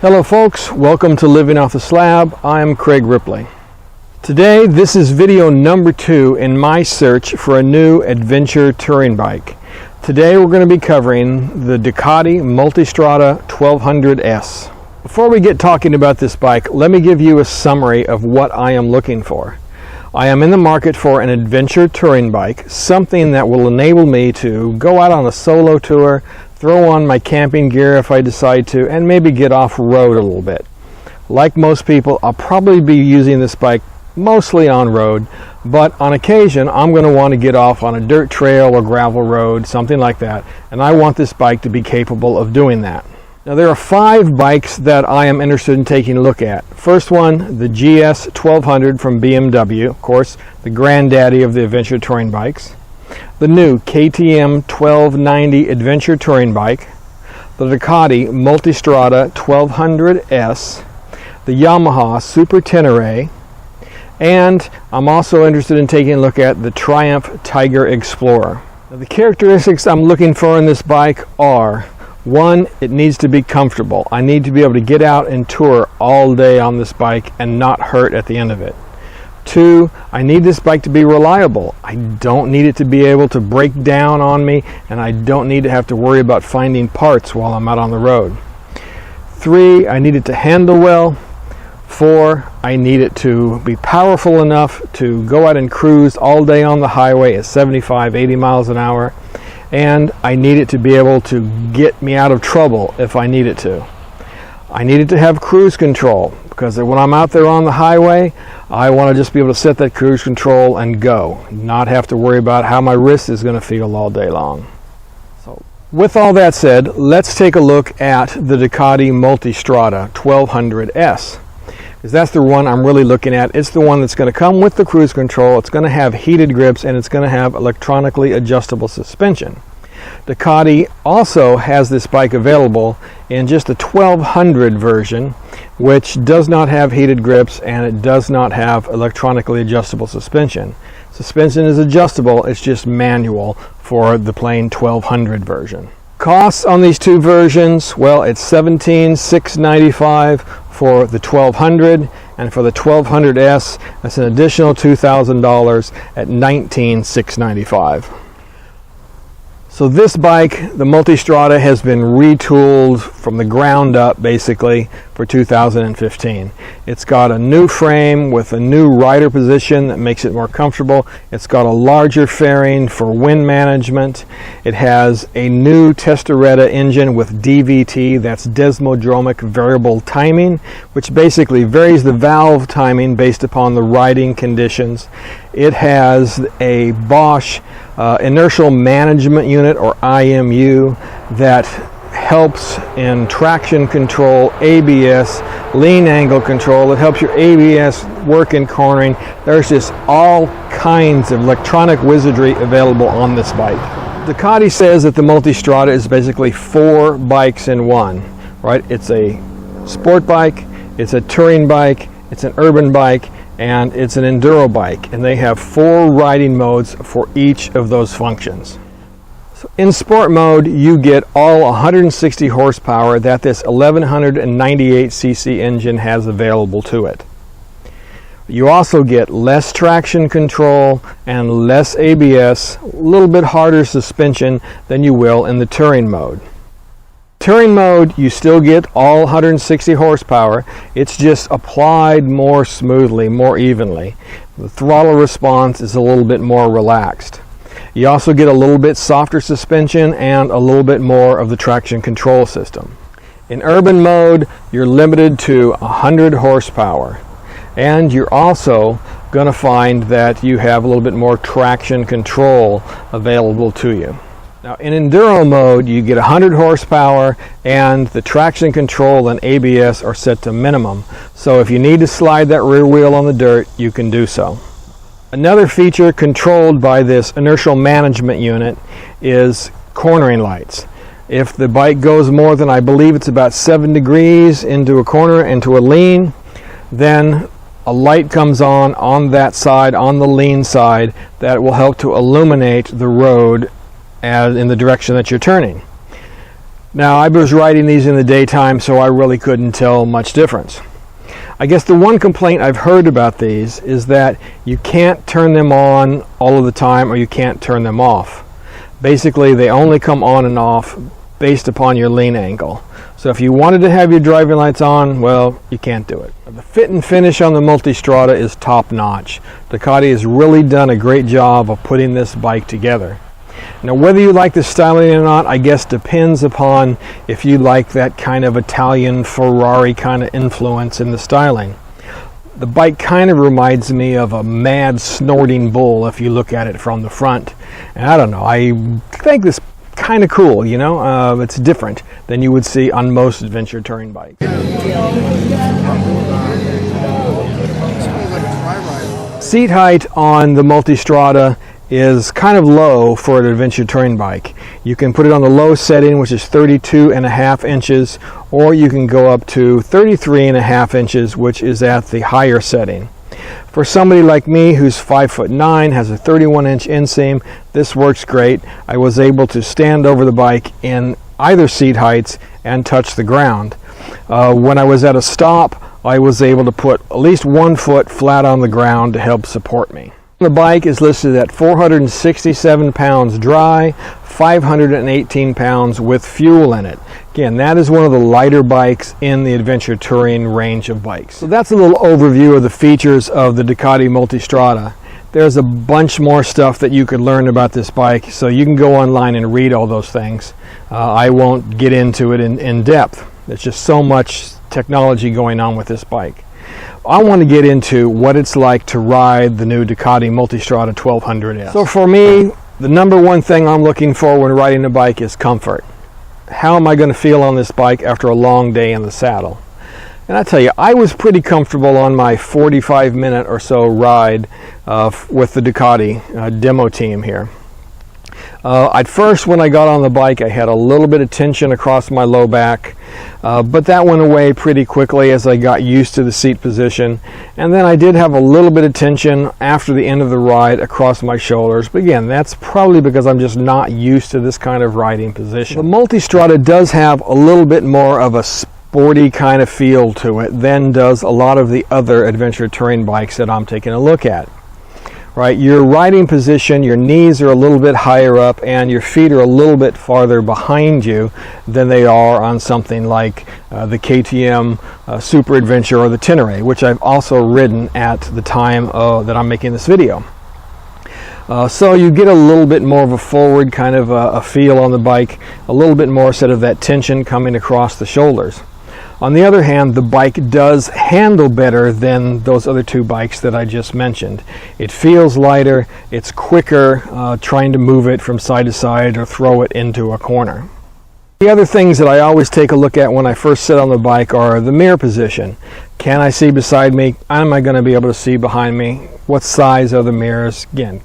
Hello folks, welcome to Living Off the Slab. I'm Craig Ripley. Today this is video number 2 in my search for a new adventure touring bike. Today we're going to be covering the Ducati Multistrada 1200S. Before we get talking about this bike, let me give you a summary of what I am looking for. I am in the market for an adventure touring bike, something that will enable me to go out on a solo tour, throw on my camping gear if I decide to, and maybe get off-road a little bit. Like most people, I'll probably be using this bike mostly on-road, but on occasion I'm going to want to get off on a dirt trail or gravel road, something like that, and I want this bike to be capable of doing that. Now there are 5 bikes that I am interested in taking a look at. First one, the GS 1200 from BMW, of course, the granddaddy of the adventure touring bikes. The new KTM 1290 adventure touring bike. The Ducati Multistrada 1200S. The Yamaha Super Tenere. And I'm also interested in taking a look at the Triumph Tiger Explorer. Now, the characteristics I'm looking for in this bike are: 1, it needs to be comfortable. I need to be able to get out and tour all day on this bike and not hurt at the end of it. 2, I need this bike to be reliable. I don't need it to be able to break down on me, and I don't need to have to worry about finding parts while I'm out on the road. 3, I need it to handle well. 4, I need it to be powerful enough to go out and cruise all day on the highway at 75, 80 miles an hour. And I need it to be able to get me out of trouble if I need it to. I need it to have cruise control, because when I'm out there on the highway, I want to just be able to set that cruise control and go, not have to worry about how my wrist is going to feel all day long. So, with all that said, let's take a look at the Ducati Multistrada 1200S. Because that's the one I'm really looking at. It's the one that's going to come with the cruise control, it's going to have heated grips, and it's going to have electronically adjustable suspension. Ducati also has this bike available in just a 1200 version, which does not have heated grips and it does not have electronically adjustable suspension. Suspension is adjustable, it's just manual for the plain 1200 version. Costs on these two versions, well, it's $17,695 for the 1200, and for the 1200S, that's an additional $2,000 at $19,695. So this bike, the Multistrada, has been retooled from the ground up basically for 2015. It's got a new frame with a new rider position that makes it more comfortable. It's got a larger fairing for wind management. It has a new Testoretta engine with DVT, that's Desmodromic variable timing, which basically varies the valve timing based upon the riding conditions. It has a Bosch inertial management unit, or IMU, that helps in traction control, ABS, lean angle control. It helps your ABS work in cornering. There's just all kinds of electronic wizardry available on this bike. Ducati says that the Multistrada is basically 4 bikes in one, right? It's a sport bike, it's a touring bike, it's an urban bike, and it's an enduro bike, and they have 4 riding modes for each of those functions. So in sport mode, you get all 160 horsepower that this 1198cc engine has available to it. You also get less traction control and less ABS, a little bit harder suspension than you will in the touring mode. Touring mode, you still get all 160 horsepower, it's just applied more smoothly, more evenly. The throttle response is a little bit more relaxed. You also get a little bit softer suspension and a little bit more of the traction control system. In urban mode, you're limited to 100 horsepower. And you're also going to find that you have a little bit more traction control available to you. Now in enduro mode, you get 100 horsepower and the traction control and ABS are set to minimum. So if you need to slide that rear wheel on the dirt, you can do so. Another feature controlled by this inertial management unit is cornering lights. If the bike goes more than, I believe it's about 7 degrees into a corner, into a lean, then a light comes on that side, on the lean side, that will help to illuminate the road in the direction that you're turning. Now, I was riding these in the daytime, so I really couldn't tell much difference. I guess the one complaint I've heard about these is that you can't turn them on all of the time, or you can't turn them off. Basically, they only come on and off based upon your lean angle. So if you wanted to have your driving lights on, well, you can't do it. The fit and finish on the Multistrada is top notch. Ducati has really done a great job of putting this bike together. Now, whether you like the styling or not, I guess depends upon if you like that kind of Italian Ferrari kind of influence in the styling. The bike kind of reminds me of a mad snorting bull if you look at it from the front. And I don't know, I think this kind of cool, you know. It's different than you would see on most adventure touring bikes. Seat height on the Multistrada is kind of low for an adventure touring bike. You can put it on the low setting, which is 32.5 inches, or you can go up to 33.5 inches, which is at the higher setting. For somebody like me who's 5'9", has a 31-inch inseam, this works great. I was able to stand over the bike in either seat heights and touch the ground. When I was at a stop, I was able to put at least 1 foot flat on the ground to help support me. The bike is listed at 467 pounds dry, 518 pounds with fuel in it. Again, that is one of the lighter bikes in the adventure touring range of bikes. So that's a little overview of the features of the Ducati Multistrada. There's a bunch more stuff that you could learn about this bike, so you can go online and read all those things. I won't get into it in depth. There's just so much technology going on with this bike. I want to get into what it's like to ride the new Ducati Multistrada 1200S. So for me, the number one thing I'm looking for when riding a bike is comfort. How am I going to feel on this bike after a long day in the saddle? And I tell you, I was pretty comfortable on my 45-minute or so ride with the Ducati demo team here. At first, when I got on the bike, I had a little bit of tension across my low back, but that went away pretty quickly as I got used to the seat position. And then I did have a little bit of tension after the end of the ride across my shoulders. But again, that's probably because I'm just not used to this kind of riding position. The Multistrada does have a little bit more of a sporty kind of feel to it than does a lot of the other adventure touring bikes that I'm taking a look at. Right, your riding position, your knees are a little bit higher up and your feet are a little bit farther behind you than they are on something like the KTM Super Adventure or the Tenere, which I've also ridden at the time that I'm making this video. So you get a little bit more of a forward kind of a feel on the bike, a little bit more instead of that tension coming across the shoulders. On the other hand, the bike does handle better than those other two bikes that I just mentioned. It feels lighter, it's quicker trying to move it from side to side or throw it into a corner. The other things that I always take a look at when I first sit on the bike are the mirror position. Can I see beside me? Am I going to be able to see behind me? What size are the mirrors? Again,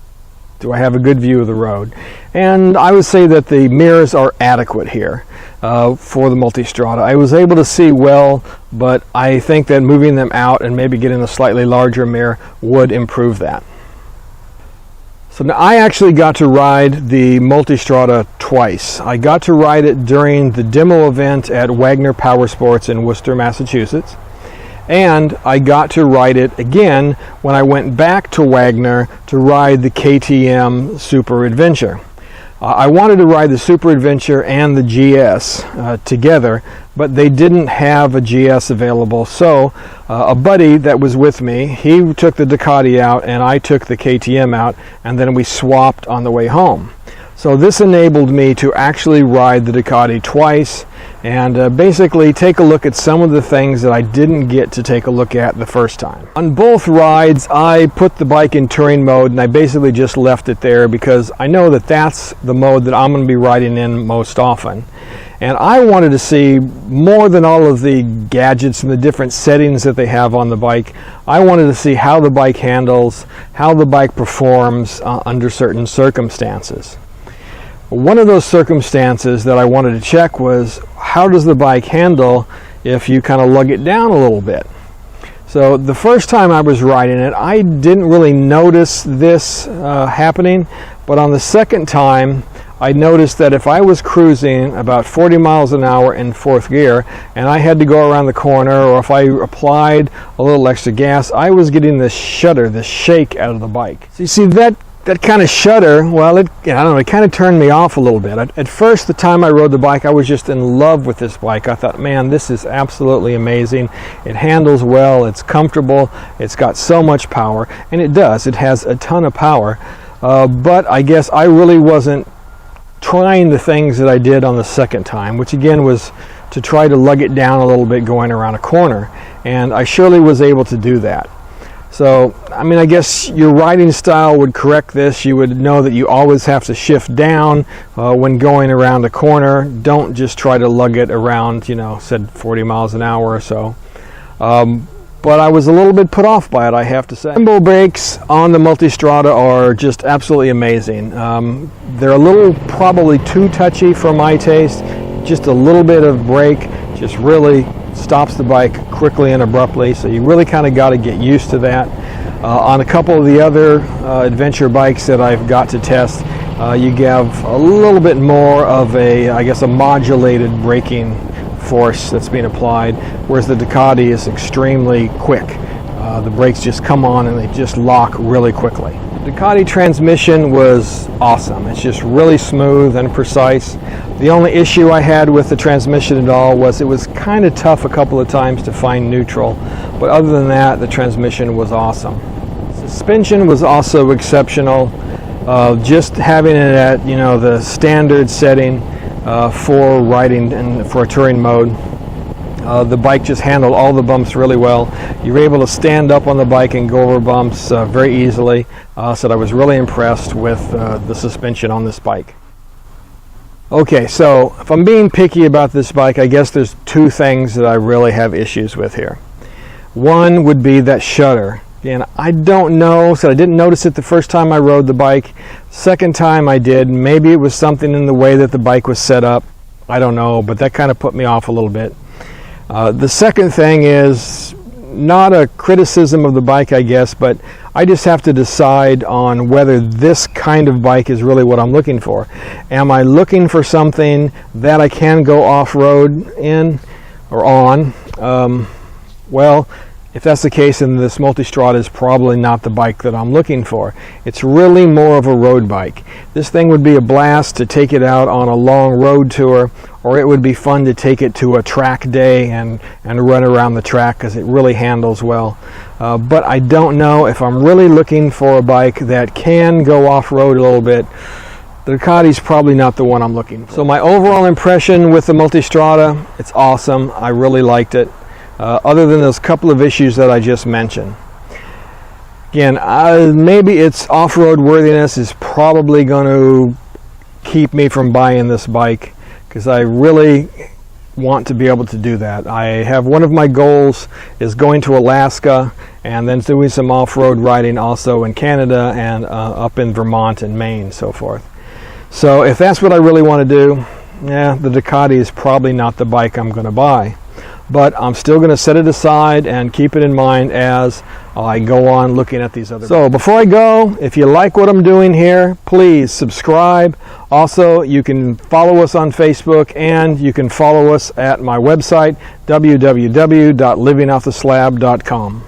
do I have a good view of the road? And I would say that the mirrors are adequate here. For the Multistrada. I was able to see well, but I think that moving them out and maybe getting a slightly larger mirror would improve that. So now I actually got to ride the Multistrada twice. I got to ride it during the demo event at Wagner Power Sports in Worcester, Massachusetts. And I got to ride it again when I went back to Wagner to ride the KTM Super Adventure. I wanted to ride the Super Adventure and the GS together, but they didn't have a GS available. So a buddy that was with me, he took the Ducati out and I took the KTM out, and then we swapped on the way home. So this enabled me to actually ride the Ducati twice and basically take a look at some of the things that I didn't get to take a look at the first time. On both rides, I put the bike in touring mode and I basically just left it there because I know that that's the mode that I'm going to be riding in most often. And I wanted to see more than all of the gadgets and the different settings that they have on the bike. I wanted to see how the bike handles, how the bike performs under certain circumstances. One of those circumstances that I wanted to check was how does the bike handle if you kind of lug it down a little bit. So the first time I was riding it, I didn't really notice this happening, but on the second time I noticed that if I was cruising about 40 miles an hour in fourth gear and I had to go around the corner, or if I applied a little extra gas, I was getting this shudder, this shake out of the bike. So you see that kind of shudder, well, I don't know, it kind of turned me off a little bit. At first, the time I rode the bike, I was just in love with this bike. I thought, man, this is absolutely amazing. It handles well, it's comfortable, it's got so much power, and it does. It has a ton of power, but I guess I really wasn't trying the things that I did on the second time, which again was to try to lug it down a little bit going around a corner, and I surely was able to do that. So, I mean, I guess your riding style would correct this. You would know that you always have to shift down when going around a corner. Don't just try to lug it around, you know, said 40 miles an hour or so. But I was a little bit put off by it, I have to say. Brembo brakes on the Multistrada are just absolutely amazing. They're a little probably too touchy for my taste. Just a little bit of brake just really stops the bike quickly and abruptly, so you really kind of got to get used to that. On a couple of the other adventure bikes that I've got to test, you have a little bit more of a, I guess, a modulated braking force that's being applied, whereas the Ducati is extremely quick. The brakes just come on and they just lock really quickly. The Ducati transmission was awesome. It's just really smooth and precise. The only issue I had with the transmission at all was it was kind of tough a couple of times to find neutral, but other than that, the transmission was awesome. Suspension was also exceptional. Just having it at, you know, the standard setting for riding and for a touring mode. The bike just handled all the bumps really well. You were able to stand up on the bike and go over bumps very easily. So I was really impressed with the suspension on this bike. Okay, so if I'm being picky about this bike, I guess there's two things that I really have issues with here. One would be that shudder. And I don't know, so I didn't notice it the first time I rode the bike. Second time I did. Maybe it was something in the way that the bike was set up. I don't know, but that kind of put me off a little bit. The second thing is not a criticism of the bike, I guess, but I just have to decide on whether this kind of bike is really what I'm looking for. Am I looking for something that I can go off-road in or on? Well, if that's the case, then this Multistrada is probably not the bike that I'm looking for. It's really more of a road bike. This thing would be a blast to take it out on a long road tour, or it would be fun to take it to a track day and run around the track because it really handles well. But I don't know if I'm really looking for a bike that can go off-road a little bit. The Ducati's probably not the one I'm looking for. So my overall impression with the Multistrada, it's awesome. I really liked it. Other than those couple of issues that I just mentioned. Again, maybe its off-road worthiness is probably going to keep me from buying this bike because I really want to be able to do that. I have one of my goals is going to Alaska and then doing some off-road riding also in Canada and up in Vermont and Maine, so forth. So if that's what I really want to do, yeah, the Ducati is probably not the bike I'm going to buy. But I'm still going to set it aside and keep it in mind as I go on looking at these other. So before I go, if you like what I'm doing here, please subscribe. Also, you can follow us on Facebook and you can follow us at my website, www.livingofftheslab.com.